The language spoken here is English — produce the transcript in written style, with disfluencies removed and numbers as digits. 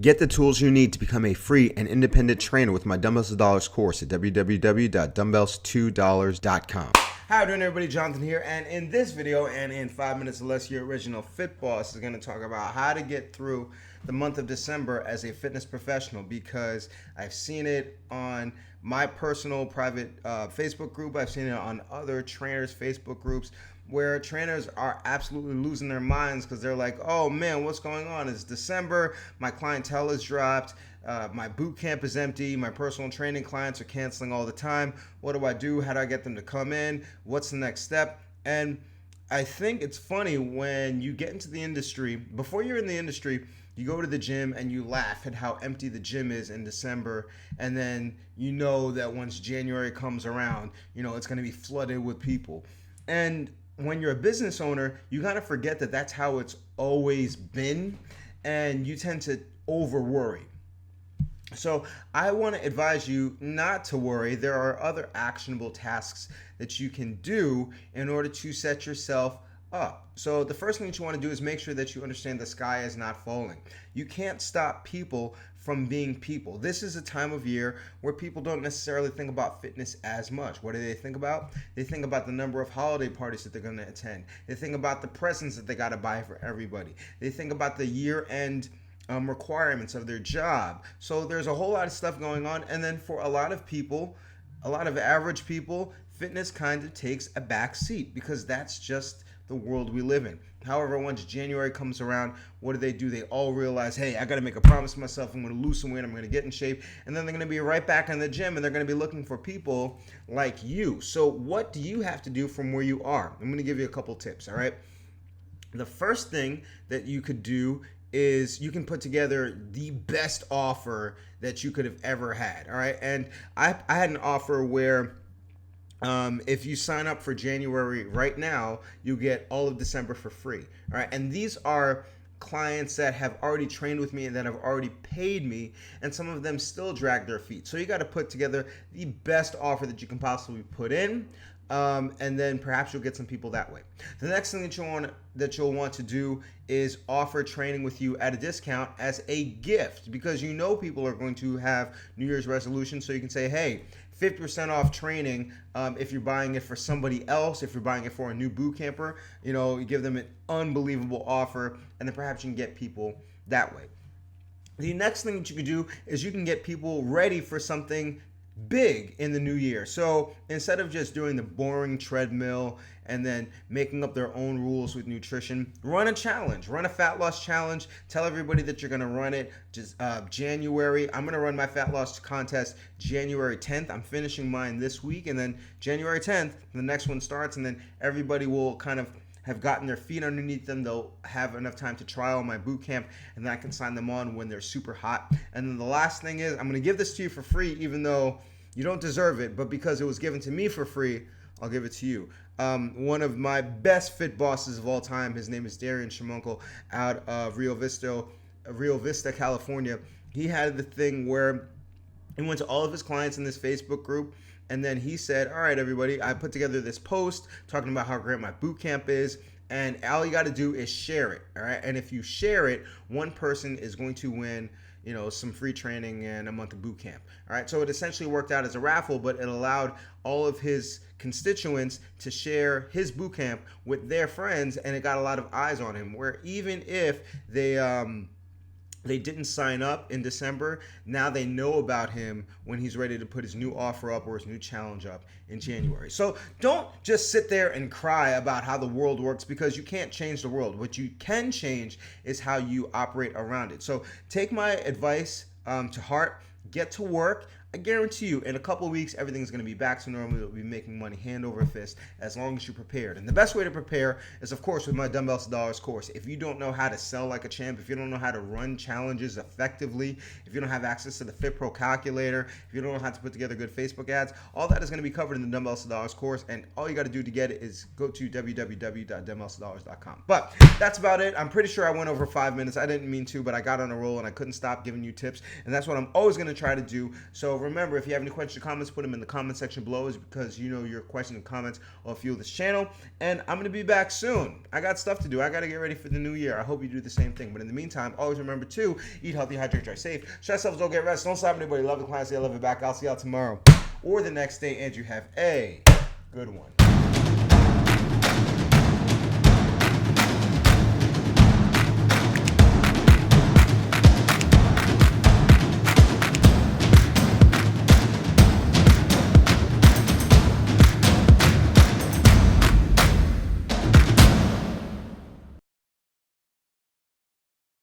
Get the tools you need to become a free and independent trainer with my Dumbbells to Dollars course at www.dumbbells2dollars.com. How doing, everybody? Jonathan here, and in this video and in 5 minutes or less, your original Fit Boss is going to talk about how to get through the month of December as a fitness professional, because I've seen it on my personal private Facebook group. I've seen it on other trainers' Facebook groups where trainers are absolutely losing their minds because they're like, oh man, what's going on? It's December, my clientele has dropped, my boot camp is empty, my personal training clients are canceling all the time. What do I do? How do I get them to come in? What's the next step? And I think it's funny when you get into the industry, before you're in the industry, you go to the gym and you laugh at how empty the gym is in December, and then you know that once January comes around, you know, it's going to be flooded with people. And when you're a business owner, you kind of forget that that's how it's always been, and you tend to over worry. So I want to advise you not to worry. There are other actionable tasks that you can do in order to set yourself up. So the first thing that you want to do is make sure that you understand the sky is not falling. You can't stop people from being people. This is a time of year where people don't necessarily think about fitness as much. What do they think about? They think about the number of holiday parties that they're going to attend. They think about the presents that they got to buy for everybody. They think about the year-end requirements of their job. So there's a whole lot of stuff going on. And then for a lot of people, a lot of average people, fitness kind of takes a back seat because that's just the world we live in. However, once January comes around, what do? They all realize, hey, I got to make a promise to myself. I'm going to lose some weight. I'm going to get in shape. And then they're going to be right back in the gym, and they're going to be looking for people like you. So what do you have to do from where you are? I'm going to give you a couple tips, all right? The first thing that you could do is you can put together the best offer that you could have ever had, all right? And I had an offer where if you sign up for January right now, you get all of December for free. All right. And these are clients that have already trained with me and that have already paid me, and some of them still drag their feet. So you got to put together the best offer that you can possibly put in. And then perhaps you'll get some people that way. The next thing that you'll want to do is offer training with you at a discount as a gift, because you know people are going to have New Year's resolutions. So you can say, hey, 50% off training if you're buying it for somebody else. If you're buying it for a new boot camper, you know, you give them an unbelievable offer, and then perhaps you can get people that way. The next thing that you can do is you can get people ready for something big in the new year. So instead of just doing the boring treadmill and then making up their own rules with nutrition, run a challenge, run a fat loss challenge. Tell everybody that you're going to run it just January. I'm going to run my fat loss contest January 10th. I'm finishing mine this week, and then January 10th, the next one starts, and then everybody will kind of have gotten their feet underneath them. They'll have enough time to try on my boot camp, and then I can sign them on when they're super hot. And then the last thing is, I'm going to give this to you for free, even though you don't deserve it, but because it was given to me for free, I'll give it to you. One of my best fit bosses of all time, his name is Darian Shamunkel out of Rio Vista, California. He had the thing where he went to all of his clients in this Facebook group, and then he said, all right, everybody, I put together this post talking about how great my boot camp is, and all you got to do is share it, all right? And if you share it, one person is going to win, you know, some free training and a month of boot camp. All right. So it essentially worked out as a raffle, but it allowed all of his constituents to share his boot camp with their friends, and it got a lot of eyes on him, where even if they didn't sign up in December, now they know about him when he's ready to put his new offer up or his new challenge up in January. So don't just sit there and cry about how the world works, because you can't change the world. What you can change is how you operate around it. So take my advice to heart, get to work. I guarantee you, in a couple of weeks, everything's going to be back to normal. You'll be making money hand over fist as long as you're prepared. And the best way to prepare is, of course, with my Dumbbells to Dollars course. If you don't know how to sell like a champ, if you don't know how to run challenges effectively, if you don't have access to the Fit Pro calculator, if you don't know how to put together good Facebook ads, all that is going to be covered in the Dumbbells to Dollars course. And all you got to do to get it is go to www.dumbbellstodollars.com. But that's about it. I'm pretty sure I went over 5 minutes. I didn't mean to, but I got on a roll and I couldn't stop giving you tips. And that's what I'm always going to to try to do. So remember, if you have any questions or comments, put them in the comment section below, is because your questions and comments will fuel this channel. And I'm going to be back soon. I got stuff to do. I got to get ready for the new year. I hope you do the same thing. But in the meantime, always remember to eat healthy, hydrate, drive safe, shut yourselves, don't get rest, don't slap anybody, love the client, say I love it back. I'll see y'all tomorrow or the next day, and you have a good one.